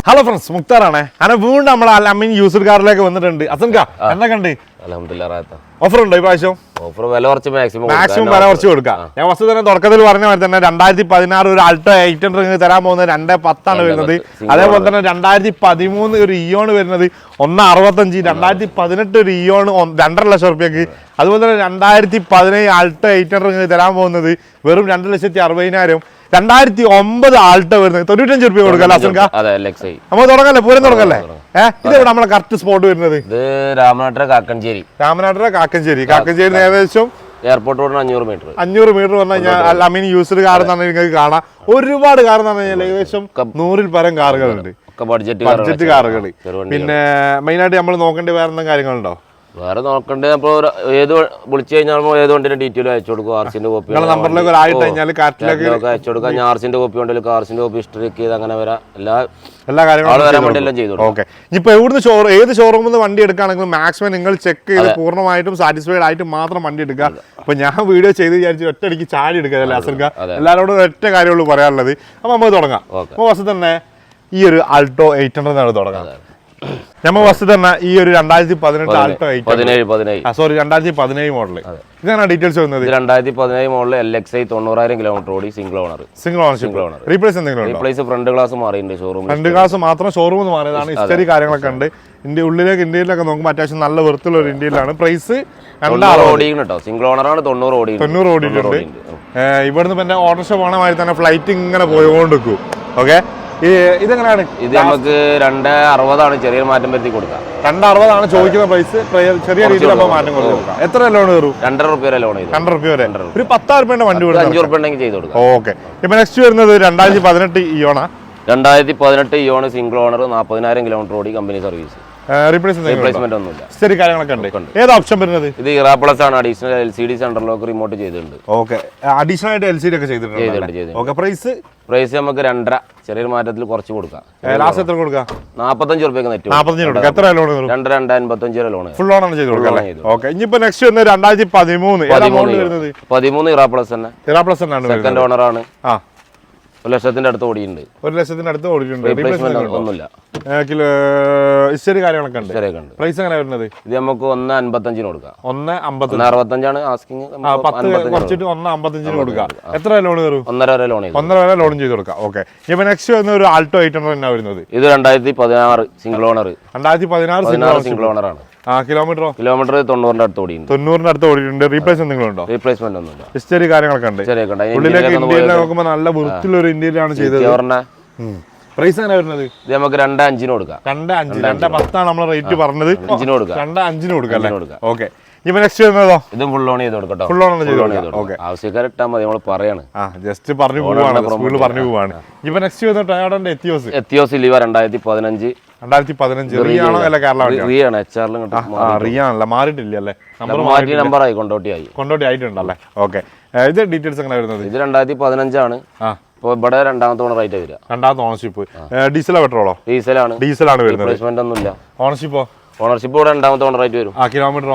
Hello friends, Mukhtarane. And we will AMEEN user car like Vanderandi. Asanka, and the country. Alhamdulillah. Offer on Division. Offer well maximum. Maximum Varachurka. I was then a Dorka Varna and Andai Padina, Alta, 8 Taramon, and Patana. Other than Andai Padimun, Rion, on Narvatanji, Andai Padina Rion on Dandra Shorpeki. Other than Andai Padane, Alta, 8 Taramon, Verum Dandra Arvainarium. 2009 Alto വരുന്നത് 95 രൂപ കൊടുക്കാം അസൻക അതെ LXI നമ്മൾ തുടങ്ങല്ലേ പൂരം തുടങ്ങല്ലേ ഇത് നമ്മുടെ correct spot വരുന്നത് ഇത് രാമനാട്ടുകര കാക്കഞ്ചേരി ഏകദേശം എയർപോർട്ട് റോഡിന് 500 മീറ്റർ വന്നു കഴിഞ്ഞാൽ അമീൻ യൂസ്ഡ് കാർ എന്നാണ് നിങ്ങൾക്ക് കാണാം ഒരുപാട് കാർ എന്ന് പറഞ്ഞാൽ ഏകദേശം 100 ൽ പരം കാറുകളുണ്ട് ബഡ്ജറ്റ് കാറുകൾ പിന്നെ മെയിൻ ആയിട്ട് നമ്മൾ നോക്കേണ്ട വേറെ എന്തെങ്കിലും കാര്യങ്ങളുണ്ടോ വേറെ നോക്കണ്ടേ അപ്പോൾ ഏത് വിളിച്ചു കഴിഞ്ഞാൽ ഏത് വണ്ടിന്റെ ഡീറ്റെയിൽ അയച്ചു കൊടുക്കും ആർസിന്റെ കോപ്പി നമ്പറിലേക്ക് ആയിട്ട് കഴിഞ്ഞാൽ കാർട്ടിലേക്ക് അയച്ചു കൊടുക്കാം ഞാൻ ആർസിന്റെ കോപ്പി ഉണ്ടെങ്കിൽ കാർസിന്റെ കോപ്പി ഹിസ്റ്ററി ചെയ്ത് അങ്ങനെ വരാം എല്ലാ കാര്യങ്ങളും ചെയ്തു ഓക്കെ ഇനിയിപ്പോൾ എവിടുന്ന് ഏത് ഷോറൂമിൽ നിന്ന് വണ്ടി എടുക്കുകയാണെങ്കിലും മാക്സിമം നിങ്ങൾ ചെക്ക് ചെയ്ത് പൂർണ്ണമായിട്ടും സാറ്റിസ്ഫൈഡ് ആയിട്ട് മാത്രം വണ്ടി എടുക്കുക അപ്പൊ ഞാൻ വീഡിയോ ചെയ്ത് വിചാരിച്ചു ഒറ്റയടിക്ക് ചാടി എടുക്കുക അല്ലേ അസൽക്ക എല്ലാവരോടും ഒറ്റ കാര്യമുള്ളൂ പറയാനുള്ളത് അപ്പൊ നമുക്ക് തുടങ്ങാം അപ്പൊ ഫസ്റ്റ് തന്നെ ഈ ഒരു ആൾട്ടോ 800 തുടങ്ങാം നമ്മൾ ഫസ്റ്റ് തന്നെ ഈ ഒരു 2018 ആൾട്ടോ 2017 മോഡൽ ഇതാണ് ഡീറ്റെയിൽസ് വരുന്നത് 2017 മോഡൽ LXI 90000 കിലോമീറ്റർ ഓടി സിംഗിൾ ഓണർ റീപ്ലേസ് എന്തെങ്കിലും റീപ്ലേസ് ഫ്രണ്ട് ഗ്ലാസ് മാറിയിട്ടുണ്ട് ഷോറൂം ഫ്രണ്ട് ഗ്ലാസ് മാത്രം ഷോറൂമിൽ നിന്ന് മാറിയതാണ് ഹിസ്റ്ററി കാര്യങ്ങളൊക്കെ ഉണ്ട് ഇന്ത്യയിലൊക്കെ നോക്കുമ്പോൾ അത്യാവശ്യം നല്ല വൃത്തിയുള്ള ഒരു ഇന്ത്യയിലാണ് പ്രൈസ് 900 ഓടിയാണ് കേട്ടോ സിംഗിൾ ഓണറാണ് 90 ഓടിയിട്ടുണ്ട് ഇവിടുന്ന് പിന്നെ ഓട്ടോറിക്ഷ പോണ മാതിരി തന്നെ ഫ്ലൈറ്റ് ഇങ്ങനെ പോയോണ്ടിരിക്കും ഓക്കെ ഇതെങ്ങനെയാണ് ഇത് നമുക്ക് 260 ചെറിയ മാറ്റം വരുത്തി കൊടുക്കാം 260 ആണ് ചോദിക്കുന്ന പ്രൈസ് ചെറിയ രീതിയിൽ മാറ്റം കൊടുക്കാം എത്ര ലോൺ കയറും 2.5 രൂപ ലോൺ 2.5 രൂപ വരെ ഒരു 10,000 രൂപയുടെ വണ്ടി കൊടുക്കാം 5 രൂപ ഉണ്ടെങ്കിൽ ചെയ്ത് കൊടുക്കാം ഓക്കെ ഇപ്പൊ നെക്സ്റ്റ് വരുന്നത് 2018 ഇയോണ 2018 ഇയോണ് സിംഗിൾ ഓണർ 40,000 കിലോമീറ്റർ ഓടി കമ്പനി സർവീസ് റീപ്ലേസ്മെന്റ് ഒന്നുമില്ല ശരി കാര്യങ്ങളൊക്കെ ഉണ്ട് ഏത് ഓപ്ഷൻ വരുന്നത് ഇത് ഇറാ പ്ലസ് ആണ് additional LCD centre lock remote ചെയ്തിട്ടുണ്ട് ഓക്കെ അഡീഷണൽ ആയിട്ട് LCD ഒക്കെ ചെയ്തിട്ടുണ്ട് ഓക്കെ പ്രൈസ് നമുക്ക് 2.5 ചെറിയൊരു മാറ്റത്തിൽ കുറച്ച് കൊടുക്കാം ലാസ്റ്റ് എത്ര കൊടുക്കാം 45 രൂപയ്ക്ക് നെറ്റ് 45 എത്ര ലോൺ 2.55 ലോൺ ഫുൾ ഓൺ ആണ് ചെയ്ത് കൊടുക്കാം ഓക്കെ ഇനിയിപ്പോ നെക്സ്റ്റ് വരുന്നത് 2013 13 ഇറാ പ്ലസ് തന്നെ സെക്കൻഡ് ഓണർ ആണ് 1 ലക്ഷത്തിന്റെ അടുത്ത് ഓടിയിട്ടുണ്ട് 1 ലക്ഷത്തിന്റെ അടുത്ത് ഓടിയിട്ടുണ്ട് ഒന്നുമില്ല ഹിസ്റ്ററി കാര്യങ്ങളൊക്കെ ഉണ്ട് പ്രൈസ് എങ്ങനെ വരുന്നത് ഇത് നമുക്ക് 1.55 കൊടുക്കാം 1.65 ആണ് ആസ്കിങ് 10 കുറച്ചിട്ട് 1.55 കൊടുക്കാം എത്ര ലോൺ കയറും 1.5 വരെ ലോൺ ചെയ്ത് കൊടുക്കാം ഓക്കെ ഇപ്പൊ നെക്സ്റ്റ് വരുന്ന ഒരു ആൾട്ടോ 800 എന്നാ വരുന്നത് ഇത് 2016 സിംഗിൾ ഓണർ 2016 സിംഗിൾ ഓണർ ആണ് കിലോമീറ്റർ 90 അടുത്ത് ഓടിയിട്ടുണ്ട് റീപ്ലേസ് എന്തെങ്കിലും ഉണ്ടോ റീപ്ലേസ്മെന്റ് ഒന്നുമില്ല ഹിസ്റ്ററി കാര്യങ്ങളൊക്കെ ഉണ്ട് ഉള്ളിലേക്ക് ഇന്ത്യയിൽ നോക്കുമ്പോൾ നല്ല വൃത്തിയുള്ള ഒരു ഇന്ത്യയിലാണ് ചെയ്തത് പ്രൈസ് എങ്ങനെ വരുന്നത് ഇത് നമുക്ക് 2.5 കൊടുക്കാം 2.10 നമ്മൾ റേറ്റ് പറഞ്ഞത് 5 കൊടുക്കാം 2.5 കൊടുക്കാം ഓക്കെ ഇപ്പൊ നെക്സ്റ്റ് വരുന്നതോ ഇതും ഫുൾ ഓൺ ചെയ്ത് കൊടുക്കട്ടോ ഫുൾ ഓൺ ചെയ്ത് കൊടുക്കാം ആവശ്യക്കാർ ഇട്ടാൽ മതി നമ്മൾ പറയാണ് ജസ്റ്റ് പറഞ്ഞു പോവാണ് ഇപ്പൊ നെക്സ്റ്റ് വരുന്ന ടൊയോട്ടയുടെ എത്തിയോസ് ഇലിവ 2015 റിയാണോ അല്ല കേരള റിയാണല്ല മാറിയിട്ടില്ല അല്ലേ നമ്പർ ആയി കൊണ്ടോട്ടി ആയിട്ടുണ്ടല്ലേ ഓക്കെ ഇത് ഡീറ്റെയിൽസ് എങ്ങനെ വരുന്നത് ഇത് 2015 ആണ് ഇപ്പോൾ ഇവിടെ രണ്ടാമത്തെ ഓണർ ആയിട്ട് വരിക രണ്ടാമത്തെ ഓണർഷിപ്പ് ഡീസലോ പെട്രോളോ ഡീസലാണ് വരുന്നത് റീപ്ലേസ്മെന്റ് ഒന്നുമില്ല ഓണർഷിപ്പ് ഇവിടെ രണ്ടാമത്തെ ഓണർ ആയിട്ട് വരും കിലോമീറ്റർ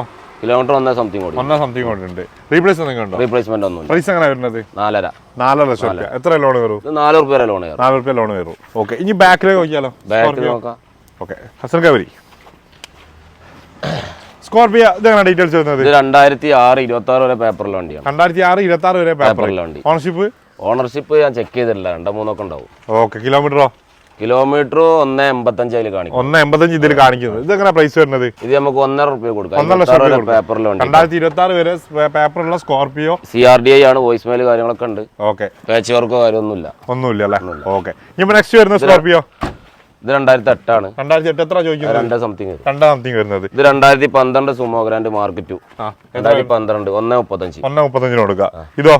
1 സംതിങ് ഉണ്ട് റീപ്ലേസ്മെന്റ് ഒന്നും പ്രൈസ് എങ്ങനെ വരുന്നത് 4.5 ലക്ഷം എത്ര ലോൺ കയറും 4 രൂപ ലോൺ കയറും ഓക്കെ ഇനി ബാക്കിലേക്ക് നോക്കിയാലോ നോക്കാം ഓക്കെ ഹസൻ കവരി സ്കോർപിയോ ഇതെങ്ങനെ ഡീറ്റെയിൽസ് വരുന്നത് 2006-26 വരെ പേപ്പറിലെ വണ്ടിയാണ് 2006-26 വരെ പേപ്പറിലെ വണ്ടി ഓണർഷിപ്പ് ഞാൻ ചെക്ക് ചെയ്തിട്ടില്ല 2-3 ഒക്കെ ഉണ്ടാവും ഓക്കെ കിലോമീറ്റർ 1.85 കാണിക്കും 1.85 ഇതിൽ കാണിക്കുന്നത് ഇതെങ്ങനെ പ്രൈസ് വരുന്നത് ഇത് നമുക്ക് 1.5 രൂപ കൊടുക്കാം 2026 വരെ പേപ്പറുള്ള സ്കോർപിയോ CRDI ആണ് വോയിസ് മെയിൽ കാര്യങ്ങളൊക്കെ ഉണ്ട് ഓക്കെ പാച്ച് വർക്കോ കാര്യമൊന്നുമില്ല അല്ലേ ഓക്കെ ഇനി നെക്സ്റ്റ് വരുന്ന സ്കോർപിയോ ഇത് 2008 ആണ് 2008 എത്ര ചോദിക്കുന്നത് 2 സംതിങ് വരുന്നത് ഇത് 2012 സുമോ ഗ്രാൻഡ് മാർക്ക് 2 2012 1.35 കൊടുക്കുക ഇതോ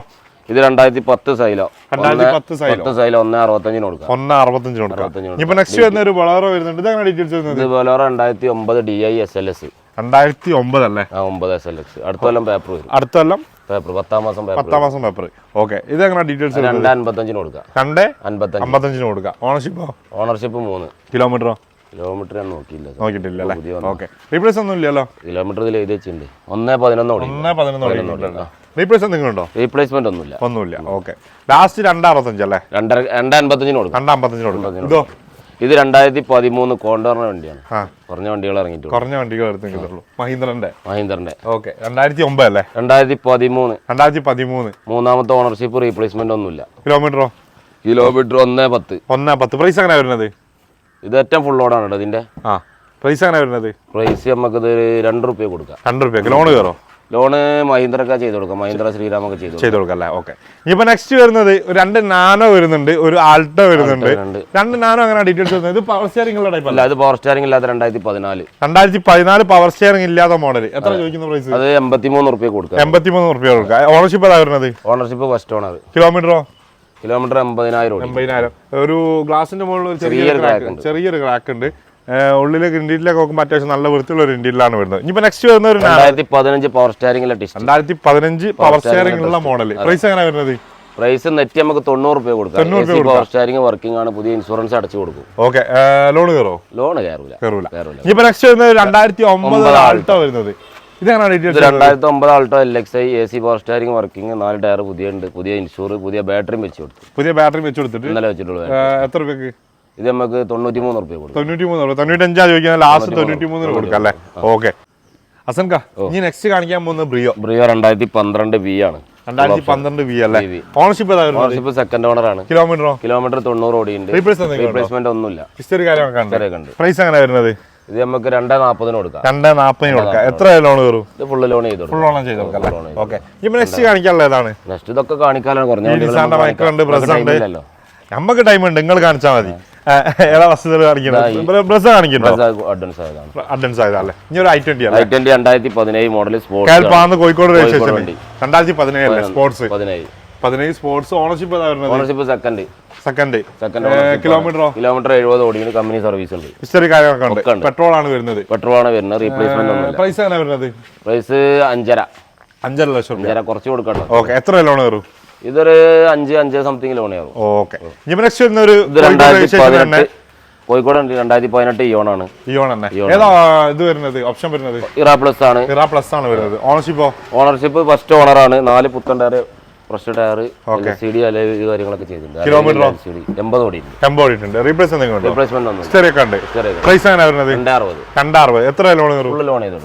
ഇത് 2010 സൈലോ 1.65 കൊടുക്കാം ഇപ്പൊ നെക്സ്റ്റ് വരുന്ന ഒരു ബൊളേറോ വരുന്നുണ്ട് ഇതാണ് ഡീറ്റെയിൽസ് വരുന്നത് ഇത് ബൊളേറോ 2009 DI SLS 2009 അല്ലേ 9 SLX അടുത്ത കൊല്ലം പേപ്പർ വരും പേപ്പർ 10 മാസം പേപ്പർ ഓക്കെ ഇത് എങ്ങനെ ഡീറ്റെയിൽസ് 2.55 കൊടുക്കാം 2.55 കൊടുക്കാം ഓണർഷിപ്പ് 3 കിലോമീറ്റർ ഞാൻ നോക്കിയിട്ടില്ല ഓക്കെ റീപ്ലേസ് ഒന്നും ഇല്ലല്ലോ കിലോമീറ്റർ ഇതിൽ എഴുതി വെച്ചിട്ടുണ്ട് 1.11 റീപ്ലേസ്മെന്റ് ഒന്നുമില്ല ഓക്കെ ലാസ്റ്റ് 2.65 അല്ലേ 2.55 കൊടുക്കാം ഇതോ ഇത് 2013 കോണ്ടോറിന്റെ വണ്ടിയാണ്. കുറഞ്ഞ വണ്ടികൾ ഇറങ്ങിയിട്ടുള്ളൂ. കുറഞ്ഞ വണ്ടികൾ എടുത്തിട്ടുള്ളൂ. മഹീന്ദ്രന്റെ. ഓക്കെ. 2009 അല്ലേ? 2013. മൂന്നാമത്തെ ഓണർഷിപ്പ്, റീപ്ലേസ്മെന്റ് ഒന്നുമില്ല. കിലോമീറ്റർ 110. പ്രൈസ് എങ്ങനെ വരുന്നത്? ഇത് ഏറ്റവും ഫുൾ ലോഡാണ് ഇതിന്റെ. പ്രൈസ് എങ്ങനെ വരുന്നത്? പ്രൈസ് നമുക്ക് ₹2 കൊടുക്കാം. ₹2. ലോൺ കയറോ? ലോണ് മഹീന്ദ്രക്ക ചെയ്ത് കൊടുക്കാം. മഹീന്ദ്ര ശ്രീരാമൊക്കെ ചെയ്ത് കൊടുക്കാം അല്ലേ? ഓക്കെ. ഇനിയിപ്പോ നെക്സ്റ്റ് വരുന്നത് ഒരു 2 നാനോ വരുന്നുണ്ട്, ഒരു ആൾട്ടോ വരുന്നുണ്ട്. 2 നാനോ അങ്ങനെ ഡീറ്റെയിൽസ് വരുന്നത്. ഇത് പവർ സ്റ്റിയറിംഗ് ഉള്ള ടൈപ്പ് അല്ല, ഇത് പവർ സ്റ്റിയറിംഗ് ഇല്ലാത്ത 2014 പവർ സ്റ്റിയറിംഗ് ഇല്ലാത്ത മോഡൽ. എത്ര ചോദിക്കുന്ന പ്രൈസ്? അത് ₹83 കൊടുക്കാം. ₹83 കൊടുക്കാം. ഓണർഷിപ്പ് ഏതാ വരുന്നത്? Ownership first owner. കിലോമീറ്റർ 80,000. ഒരു ഗ്ലാസിന്റെ മുകളിൽ ചെറിയൊരു ക്രാക്ക് ഉണ്ട്. ഉള്ളിലേക്ക് ഇന്ത്യയിലേക്ക് നോക്കുമ്പോൾ അത്യാവശ്യം നല്ല വൃത്തിയുള്ള ഒരു ഇന്ത്യയിലാണ് വരുന്നത്. ഇനിയിപ്പോ നെക്സ്റ്റ് വരുന്ന ഒരു 2015 പവർ സ്റ്റിയറിംഗ് 2015 പവർ സ്റ്റിയറിംഗ് ഉള്ള മോഡൽ. പ്രൈസ് എങ്ങനെ വരുന്നത്? പ്രൈസ് നെറ്റ് നമുക്ക് ₹90 കൊടുക്കാം. പവർ സ്റ്റിയറിംഗ് വർക്കിംഗ് ആണ്. പുതിയ ഇൻഷുറൻസ് അടച്ചു കൊടുക്കും. ഓക്കെ. ലോൺ കയറോ? ലോൺ കയറൂല. ഇനിയിപ്പോ നെക്സ്റ്റ് വരുന്നത് 2009 ആൾട്ടോ വരുന്നത്. ഇതാണ് 2009 Alto LXI AC power steering working, 4 tyre പുതിയ ഇൻഷൂർ, പുതിയ ബാറ്ററി വെച്ച് കൊടുത്തിട്ട് ഇന്നലെ വെച്ചിട്ടുള്ളൂ. എത്ര രൂപയ്ക്ക്? ഇത് നമുക്ക് ₹93 കൊടുക്കും. 95 ചോദിക്കുന്നത് ലാസ്റ്റ് 93 കൊടുക്കാം അല്ലേ? ഓക്കെ. അസൻക, ഇനി നെക്സ്റ്റ് കാണിക്കാൻ പോകുന്ന ബ്രിയോ 2012 V ആണ്. 2012 V അല്ലേ? ഓണർഷിപ്പ് ഓണർഷിപ്പ് സെക്കൻഡ് ഓണർ ആണ്. കിലോമീറ്റർ 90 ഓടിയുണ്ട്. റീപ്ലേസ്മെന്റ് ഒന്നുമില്ല. പ്രൈസ് എങ്ങനെ വരുന്നത്? ഇത് നമുക്ക് 240 കൊടുക്കാം. 240 കൊടുക്കാം. എത്ര ലോൺ കയറും? ഇത് ഫുള്ള് ലോൺ ചെയ്തു. ഓക്കെ. ഇപ്പൊ നെക്സ്റ്റ് കാണിക്കാനുള്ള ഏതാണ്? നെക്സ്റ്റ് ഇതൊക്കെ കാണിക്കാനാണ്. കുറഞ്ഞ നമുക്ക് ടൈം ഉണ്ട്, നിങ്ങൾ കാണിച്ചാൽ മതി. ഏതാ വസ്തുതകൾ കാണിക്കുന്നത്? ബ്രസ് കാണിക്കുന്നത് അഡ്വാൻസ് ആയതല്ലേ? ഇനി ഒരു I20 2017 model sports, Kozhikode registration 2017 അല്ലേ? Sports 17 sports. Ownership second. Kilometre 70 ഓടിയാണ്. കമ്പനി സർവീസ് ഉണ്ട്. ഹിസ്റ്ററി കാര്യങ്ങളൊക്കെ ഉണ്ട്. പെട്രോൾ ആണ് വരുന്നത്. റീപ്ലേസ്മെന്റ് ഒന്നും. പ്രൈസ് എങ്ങനെ വരുന്നത്? പ്രൈസ് 5.5 ലക്ഷം. കുറച്ച് കൊടുക്കണം. ഓക്കെ. എത്ര ലോൺ കയറും? ഇതൊരു 5 സംതിങ് ലോൺ ആവും. ഓക്കെ. നെക്സ്റ്റ് വരുന്ന ഒരു 2018 കോഴിക്കോട് 2018 ഇയോൺ ആണ്. ഏതാ ഇത് വരുന്നത്? ഓപ്ഷൻ വരുന്നത് ഇറ പ്ലസ് ആണ്. വരുന്നത്. ഓണർഷിപ്പ് ഫസ്റ്റ് ഓണർ ആണ്. 4 പുത്തൻ ടയർ, ഫ്രഷ് ടയർ, LCD കാര്യങ്ങളൊക്കെ ചെയ്തിട്ടുണ്ട്. കിലോമീറ്റർ 80 ഓടിയിട്ടുണ്ട്. റീപ്ലേസ്മെന്റ് ഒന്നും. പ്രൈസ് എങ്ങനെ വരുന്നത്? 260. എത്ര ലോൺ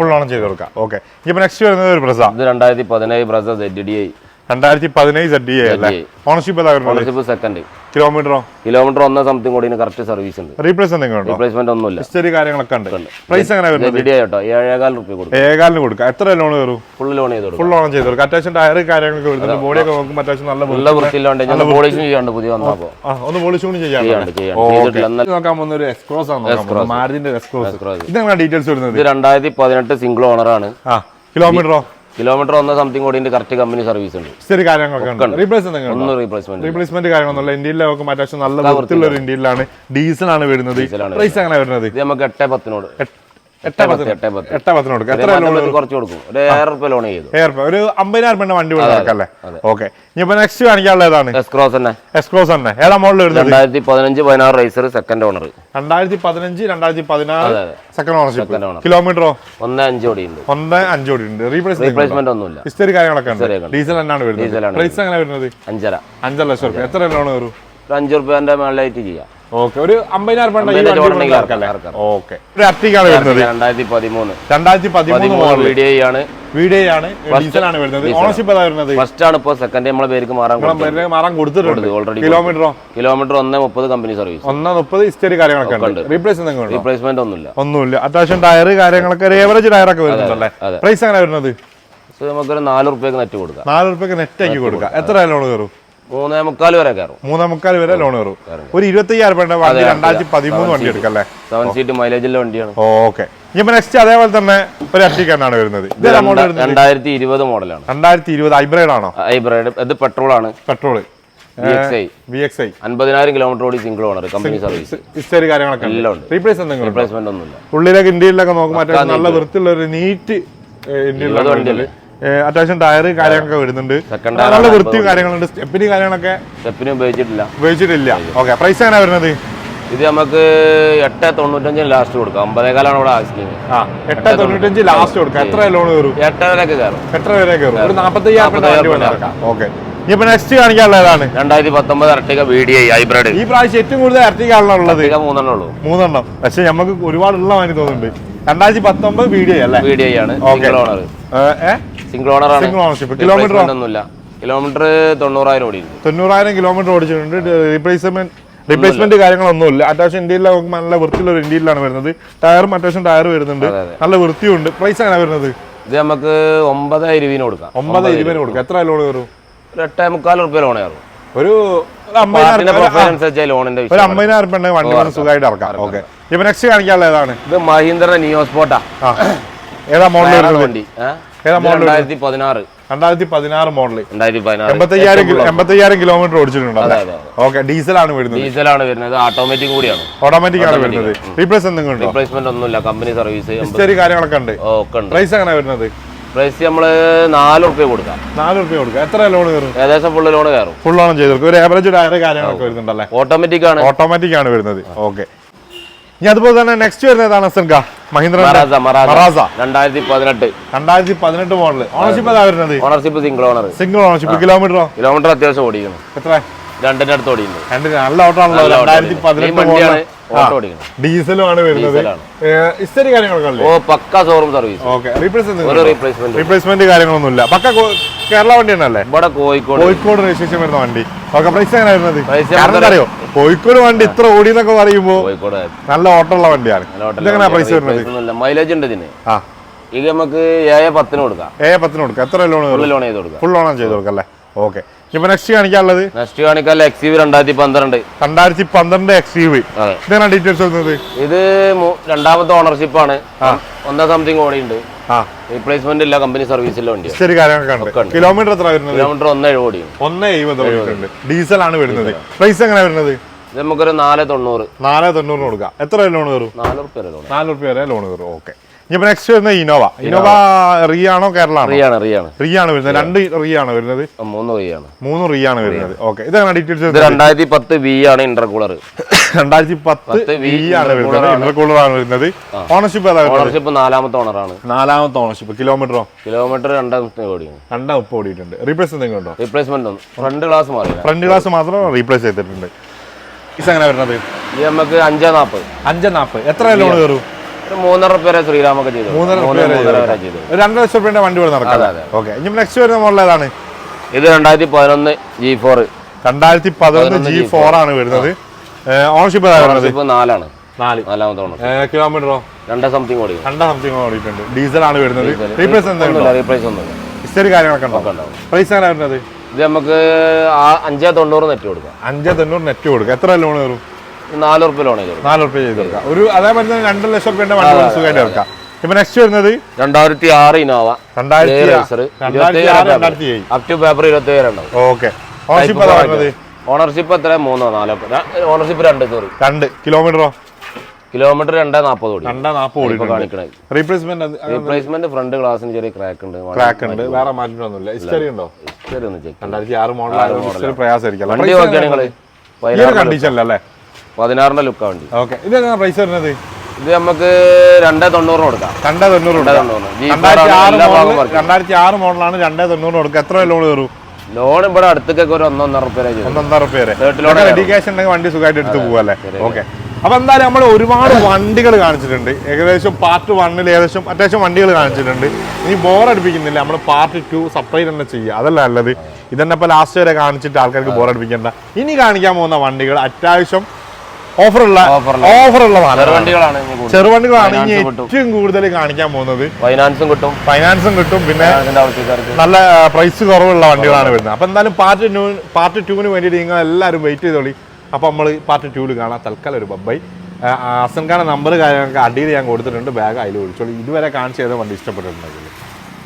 ഫുൾ ലോൺ ചെയ്ത് കൊടുക്കാം. ഓക്കെ. ഇപ്പൊ നെക്സ്റ്റ് വരുന്നത് ഒരു ബ്രസ. ഇത് 2017 ബ്രസ ZDI. 2017 ZDI അല്ലേ? Ownership second. കിലോമീറ്റർ 1 സംതിങ് കൂടി കറക്റ്റ് സർവീസ് ഉണ്ട്. റീപ്ലേസ്മെന്റ് ഒന്നുമില്ല. ഹിസ്റ്ററി കാര്യങ്ങളൊക്കെ ഉണ്ട്. പ്രൈസ് എങ്ങനെ വരുന്നത്? ₹7,500 കൊടുക്കും. 7,500 കൊടുക്കാം. എത്ര ലോൺ കയറും? ഫുൾ ലോൺ ചെയ്ത് കൊടുക്കും. അത്യാവശ്യം ടയർ കാര്യങ്ങളൊക്കെ വരുന്നത്. ബോഡിയൊക്കെ നോക്കുമ്പോൾ അത്യാവശ്യം നല്ല വൃത്തിയില്ലാണ്ട് പോളിഷും ചെയ്യാണ്ട്. പുതിയ വന്നപ്പോ ഒന്ന് പോളിഷും ചെയ്യാൻ നോക്കാൻ പോകുന്ന ഒരു എക്സ്ക്രോസ് ആണ്. മാരുതിന്റെ എക്സ്ക്രോസ്. ഇതെങ്ങനെ ഡീറ്റെയിൽസ് വരുന്നത്? 2018 സിംഗിൾ ഓണർ ആണ്. കിലോമീറ്റർ 1 സംതിങ് കൂടി കറക്റ്റ് കമ്പനി സർവീസ് ഉണ്ട്. റീപ്ലേസ്മെന്റ് കാര്യങ്ങളൊന്നുമില്ല. ഇന്ത്യയിലൊക്കെ അത്യാവശ്യം നല്ല വൃത്തിയുള്ള ഒരു ഇന്ത്യയിലാണ്. ഡീസൽ ആണ് വരുന്നത്. പ്രൈസ് എങ്ങനെ വരുന്നത്? നമുക്ക് 8.10 കുറച്ച് കൊടുക്കും. ഒരു ₹1,000 ലോൺ ചെയ്തു. ഒരു 50,000 വണ്ടി കൊടുക്കല്ലേ? ഓക്കെ. ഇനിയിപ്പോ നെക്സ്റ്റ് കാണിക്കാനുള്ള ഏതാണ്? എക്സ്ക്രോസ് തന്നെ. ഏതാ മോഡൽ വരുന്നത്? 2015-16 racer second owner. 2015-2016 second ownership. Kilometre 1.5 ഓടിയുണ്ട്. 1.5 ഓടിയുണ്ട്. റീപ്ലേസ്മെന്റ് ഒന്നുമില്ല. ഹിസ്റ്ററി കാര്യങ്ങളൊക്കെ ഉണ്ട്. ഡീസൽ തന്നെയാണ് വരുന്നത്. പ്രൈസ് എങ്ങനെ വരുന്നത്? 5.5 ലക്ഷം. എത്ര ലോൺ കയറും? ₹5 മേളിലായിട്ട് ചെയ്യാം. ഓക്കെ. ഒരു 50,000 ഓക്കെ. ഒരു അർട്ടിഗ വരുന്നത് 2013 VDI ആണ്. ഡീസൽ ആണ് വരുന്നത്. ഓണർഷിപ്പ് ഏതാ വരുന്നത്? ഫസ്റ്റ് ആണ്. ഇപ്പോൾ സെക്കൻഡ് നമ്മളെ പേർക്ക് മാറാൻ കൊടുത്തിട്ടുണ്ട് already. Kilometre 1.30 company service. 1.30 history കാര്യങ്ങളൊക്കെ ഉണ്ട്. റീപ്ലേസ്മെന്റ് ഒന്നുമില്ല. അത്യാവശ്യം ടയർ കാര്യങ്ങളൊക്കെ ഒരു ഏവറേജ് ടയറൊക്കെ വരുന്നുണ്ടല്ലേ? പ്രൈസ് എങ്ങനെ വരുന്നത്? നമുക്കൊരു ₹4 നെറ്റ് കൊടുക്കാം. ₹4 നെറ്റ് ആക്കി കൊടുക്കാം. എത്ര ലോൺ കയറും? 3.25 വരെ കയറും. 3.25 വരെ ലോൺ കയറും. ഒരു 25,000 വണ്ടി 2013 വണ്ടി എടുക്കല്ലേ? 7 സീറ്റ് മൈലേജുള്ള വണ്ടിയാണ്. ഓക്കെ. ഇപ്പൊ നെക്സ്റ്റ് അതേപോലെ തന്നെ ഒരു അർട്ടിക്കാണ് വരുന്നത്. 2020 മോഡലാണ്. 2020 ഹൈബ്രിഡ് ആണോ? ഹൈബ്രിഡ്. ഇത് പെട്രോൾ ആണ്. VXI 50,000 കിലോമീറ്റർ ഓടി single owner company service. History കാര്യങ്ങളൊക്കെ എല്ലാം ഉണ്ട്. റീപ്ലേസ്മെന്റ് ഒന്നുമില്ല. ഉള്ളിലേക്ക് ഇന്ത്യയിലൊക്കെ നോക്കുമ്പോൾ നല്ല വൃത്തിയുള്ള ഒരു നീറ്റ് ഇന്ത്യയിലുള്ള വണ്ടിയല്ലേ? അത്യാവശ്യം ടയർ കാര്യങ്ങളൊക്കെ വരുന്നുണ്ട്. നല്ല വൃത്തിയും കാര്യങ്ങളുണ്ട്. സ്റ്റെപ്പിന് കാര്യങ്ങളൊക്കെ ഉപയോഗിച്ചിട്ടില്ല. ഓക്കെ. പ്രൈസ് എങ്ങനെ വരുന്നത്? ഇത് നമുക്ക് 8.95 ലാസ്റ്റ് കൊടുക്കാം. 50,000 ഇവിടെ ആസ്കിങ്. 8.95 ലാസ്റ്റ് കൊടുക്കാം. എത്ര ലോൺ കയറും? 8 വരെ കയറും. ഒരു 45,000. ഓക്കെ. ഇനിയിപ്പോ നെക്സ്റ്റ് കാണിക്കാനുള്ള ഏതാണ്? 2019 Ertiga VDI ഹൈബ്രിഡ്. ഈ പ്രാവശ്യം ഏറ്റവും കൂടുതൽ Ertiga ആണല്ലോ ഉള്ളത്. മൂന്നെണ്ണം ഉള്ളൂ. മൂന്നെണ്ണം. പക്ഷെ നമുക്ക് ഒരുപാടുള്ള മാതിരി തോന്നുന്നുണ്ട്. 2019 VDI അല്ലേ? VDI ആണ്. Single owner. സിംഗിൾ ഓണർ ആണ്. Single ownership. കിലോമീറ്റർ ഒന്നുമില്ല. കിലോമീറ്റർ 90,000 ഓടിയിട്ടുണ്ട്. 90,000 കിലോമീറ്റർ ഓടിച്ചിട്ടുണ്ട്. റീപ്ലേസ്മെന്റ് കാര്യങ്ങളൊന്നുമില്ല. അത്യാവശ്യം ഇന്ത്യയിൽ നല്ല വൃത്തിയുള്ള ഒരു ഇന്ത്യയിലാണ് വരുന്നത്. ടയറും അത്യാവശ്യം ടയർ വരുന്നുണ്ട്, നല്ല വൃത്തിയുണ്ട്. പ്രൈസ് എങ്ങനെ വരുന്നത്? ഇത് നമുക്ക് 9,20 കൊടുക്കാം. 9,20 കൊടുക്കാം. എത്ര ലോൺ കയറും? ഒരു 8,400 രൂപ ലോൺ കയറും. ഒരു 50,000 ലോണിന്റെ 50,000 രൂപ ഉണ്ടെങ്കിൽ വണ്ടി വന്ന് സുഖമായിട്ട് ഇറക്കാം. ഓക്കെ. ഇപ്പൊ നെക്സ്റ്റ് കാണിക്കാനുള്ള ഏതാണ്? ഇത് മഹീന്ദ്ര നിയോ സ്പോർട്ടാ. ഏതാ മോഡൽ? വണ്ടി ഏതാ മോഡൽ? 2016. 2016 മോഡൽ. 85,000 കിലോമീറ്റർ ഓടിച്ചിട്ടുണ്ട്. ഓക്കെ. ഡീസലാണ് വരുന്നത്. ഓട്ടോമാറ്റിക് കൂടിയാണ്. ഓട്ടോമാറ്റിക് ആണ് വരുന്നത്. റീപ്ലേസ്മെന്റ് ഒന്നുമില്ല. കമ്പനി സർവീസ് ഹിസ്റ്ററി കാര്യങ്ങളൊക്കെ ഉണ്ട്. പ്രൈസ് എങ്ങനെ വരുന്നത്? പ്രൈസ് നമ്മള് 4 രൂപ കൊടുക്കാം. 4 രൂപ കൊടുക്കാം. എത്ര ലോൺ കയറും? ഏകദേശം ഫുൾ ലോൺ കയറും. ഫുൾ ലോൺ ചെയ്ത് കൊടുക്കും. ഒരു ആവറേജ് ടയർ കാര്യങ്ങളൊക്കെ വരുന്നുണ്ടല്ലേ? ഓട്ടോമാറ്റിക് ആണ് വരുന്നത്. ഓക്കെ. ഇനി അതുപോലെ തന്നെ നെക്സ്റ്റ് വരുന്നതാണ് മഹീന്ദ്ര മറാസ 2018 മോഡൽ. ഓണർഷിപ്പ് ഏതാ വരുന്നത്? Ownership single ownership. കിലോമീറ്റർ അത്യാവശ്യം ഓടിക്കണം. എത്ര? 2ന്റെ അടുത്ത് ഓടിക്കുന്നു. നല്ല ഓട്ടോ ആണല്ലോ. 2018 ഡീസലും ആണ് വരുന്നത്. ഹിസ്റ്ററി കാര്യങ്ങളൊക്കെ പക്ക ഷോറൂം സർവീസ്. റീപ്ലേസ്മെന്റ് കാര്യങ്ങളൊന്നുമില്ല. പക്ക കേരള വണ്ടി തന്നെയല്ലേ? ഇവിടെ കോഴിക്കോട് രജിസ്ട്രേഷൻ വരുന്ന വണ്ടി. ഓക്കെ. പ്രൈസ് എങ്ങനെ വരുന്നത്? അറിയോ, കോഴിക്കോട് വണ്ടി ഇത്ര ഓടി എന്നൊക്കെ പറയുമ്പോ നല്ല ഓട്ടം ഉള്ള വണ്ടിയാണ്. ഇതെങ്ങനെ പ്രൈസ് വരുന്നത്? മൈലേജ് ഉണ്ട് ഇതിന്. ഇത് നമുക്ക് 7-10 കൊടുക്കാം. 7-10 കൊടുക്കാം. എത്ര ലോൺ ചെയ്ത് കൊടുക്കാം? ഫുൾ ലോൺ ചെയ്ത് കൊടുക്കാം അല്ലേ? ഓക്കെ. ഇപ്പൊ നെക്സ്റ്റ് കാണിക്കാനുള്ളത് XUV 2012 XUV. ഇതാണ് ഡീറ്റെയിൽസ് വരുന്നത്. ഇത് രണ്ടാമത്തെ ഓണർഷിപ്പ് ആണ്. 1 സംതിങ് ഓടിയുണ്ട്. റീപ്ലേസ്മെന്റ് ഇല്ല. കമ്പനി സർവീസിലെ വണ്ടി. കിലോമീറ്റർ എത്ര വരുന്നത്? കിലോമീറ്റർ 1,70 ഓടിയിട്ടുണ്ട്. ഡീസൽ ആണ് വരുന്നത്. പ്രൈസ് എങ്ങനെ വരുന്നത്? ഇത് നമുക്കൊരു 4,90 കൊടുക്കാം. എത്ര ലോൺ കയറും? 4 രൂപ വരെ ലോൺ കയറും. ഓക്കെ. ഇപ്പൊ നെക്സ്റ്റ് വരുന്നത് ഇനോവ റിയാണോ കേരള? റിയാണ് വരുന്നത്. 2 റിയാണ് വരുന്നത്. 3 റിയാണ് വരുന്നത്. ഓക്കെ. ഇതാണ് ഡീറ്റെയിൽസ്. 2010 V ആണ് ഇന്റർകൂളർ. 2010 V ആണ് വരുന്നത്. ഇന്റർകൂളർ ആണ് വരുന്നത്. ഓണർഷിപ്പ് ഏതാ? ഓണർഷിപ്പ് 4ാമത്തെ ഓണറാണ്. 4ാമത്തെ ഓണർഷിപ്പ്. കിലോമീറ്റർ 230 ഓടിയിട്ടുണ്ട്. റീപ്ലേസ് എന്തെങ്കിലും ഉണ്ടോ? റീപ്ലേസ്മെന്റ് ഫ്രണ്ട് ഗ്ലാസ് മാറി. ഫ്രണ്ട് ഗ്ലാസ് മാത്രം റീപ്ലേസ് ചെയ്തിട്ടുണ്ട്. എങ്ങനെ വരുന്നത്? ഇത് നമുക്ക് 540. എത്ര ലോൺ കയറും? 3,500 രൂപ വരെ ശ്രീരാമൊക്കെ ചെയ്തു. 2 ലക്ഷം രൂപയുടെ വണ്ടി ഇവിടെ നടക്കാം. ഓക്കെ. ഇനി നെക്സ്റ്റ് വരുന്ന മോഡൽ ഏതാണ്? ഇത് 2011 G4. 2011 G4 ആണ് വരുന്നത്. ഓണർഷിപ്പ് ഏതാണ്? 4ാമത്തെ ഓണർ. കിലോമീറ്ററോ? 2 സംതിങ് ഓടിയിട്ടുണ്ട്. ഡീസൽ ആണ് വരുന്നത്. റീപ്ലേസ് ഒന്നുമില്ല. ഹിസ്റ്ററി കാര്യങ്ങളൊക്കെ ഉണ്ടാവും. പ്രൈസ് എങ്ങനെ വരുന്നത്? ഇത് നമുക്ക് 590 നെറ്റ് കൊടുക്കാം. 590 നെറ്റ് കൊടുക്കാം. എത്ര ലോൺ കയറും? 4 രൂപ ലോൺ ചെയ്ത് 4 രൂപ ചെയ്ത് കൊടുക്കാം. ഒരു അതേപോലെ 2 ലക്ഷം രൂപയുടെ വണ്ടി സുഖമായിട്ട് എടുക്കാം. ഇപ്പൊ നെക്സ്റ്റ് വരുന്നത് 2006 ഇനോവ. 2006 അപ് ടു പേപ്പർ 27 ഉണ്ടാവും. ഓക്കെ. ഓണർഷിപ്പ് ഏതാ വരുന്നത്? ഓണർഷിപ്പ് എത്ര? 3-4. ഓണർഷിപ്പ് 2. കിലോമീറ്ററോ? കിലോമീറ്റർ 240 കാണിക്കണേ. റീപ്ലേസ്മെന്റ് ഫ്രണ്ട് ഗ്ലാസിന് ചെറിയ ക്രാക്ക് ഉണ്ട്. വേറെ മാറ്റമൊന്നുമില്ല. ഹിസ്റ്ററി ഉണ്ടോ? ഹിസ്റ്ററി ഒന്ന് ചെക്ക്. 2006 മോഡൽ പ്രയാസമായിരിക്കും. വണ്ടി നോക്കിയാണെങ്കിൽ കണ്ടീഷനിലല്ലേ? 16ന്റെ ലുക്കാ വണ്ടി. ഓക്കെ. ഇതെങ്ങനെ പ്രൈസ് വരുന്നത്? ഇത് നമുക്ക് 290 കൊടുക്കാം. 2006 മോഡലാണ്. 290 കൊടുക്കാം. എത്ര ലോൺ കയറും? ലോൺ ഇവിടെ അടുത്തൊക്കെ ഒരു 1.5 രൂപ ഉണ്ടെങ്കിൽ വണ്ടി സുഖമായിട്ട് എടുത്ത് പോവല്ലേ? ഓക്കെ. അപ്പൊ എന്തായാലും നമ്മൾ ഒരുപാട് വണ്ടികൾ കാണിച്ചിട്ടുണ്ട്. ഏകദേശം പാർട്ട് 1 ഏകദേശം അത്യാവശ്യം വണ്ടികൾ കാണിച്ചിട്ടുണ്ട്. ഇനി ബോറടിപ്പിക്കുന്നില്ല. നമ്മൾ പാർട്ട് 2 സെപ്പറേറ്റ് തന്നെ ചെയ്യുക. അതല്ല നല്ലത്. ഇതന്നെ ഇപ്പൊ ലാസ്റ്റ് വരെ കാണിച്ചിട്ട് ആൾക്കാർക്ക് ബോറടിപ്പിക്കേണ്ട. ഇനി കാണിക്കാൻ പോകുന്ന വണ്ടികൾ അത്യാവശ്യം ഓഫറുള്ളതാണ്. ചെറുവണ്ടികളാണ് ഇനി ഏറ്റവും കൂടുതൽ കാണിക്കാൻ പോകുന്നത്. ഫൈനാൻസും കിട്ടും. പിന്നെ നല്ല പ്രൈസ് കുറവുള്ള വണ്ടികളാണ് വരുന്നത്. അപ്പൊ എന്തായാലും പാർട്ട് 2 വേണ്ടിയിട്ട് നിങ്ങൾ എല്ലാവരും വെയിറ്റ് ചെയ്തോളി. അപ്പൊ നമ്മൾ പാർട്ട് 2 കാണാം. തൽക്കാലം ഒരു ബൈ. ഹസൻ ഖാന്റെ നമ്പർ കാര്യങ്ങളൊക്കെ അടിയിൽ ഞാൻ കൊടുത്തിട്ടുണ്ട്. ബാഗ് അതിൽ വിളിച്ചോളൂ. ഇതുവരെ കാണിച്ചു ചെയ്ത വണ്ടി ഇഷ്ടപ്പെട്ടിട്ടുണ്ടെങ്കിൽ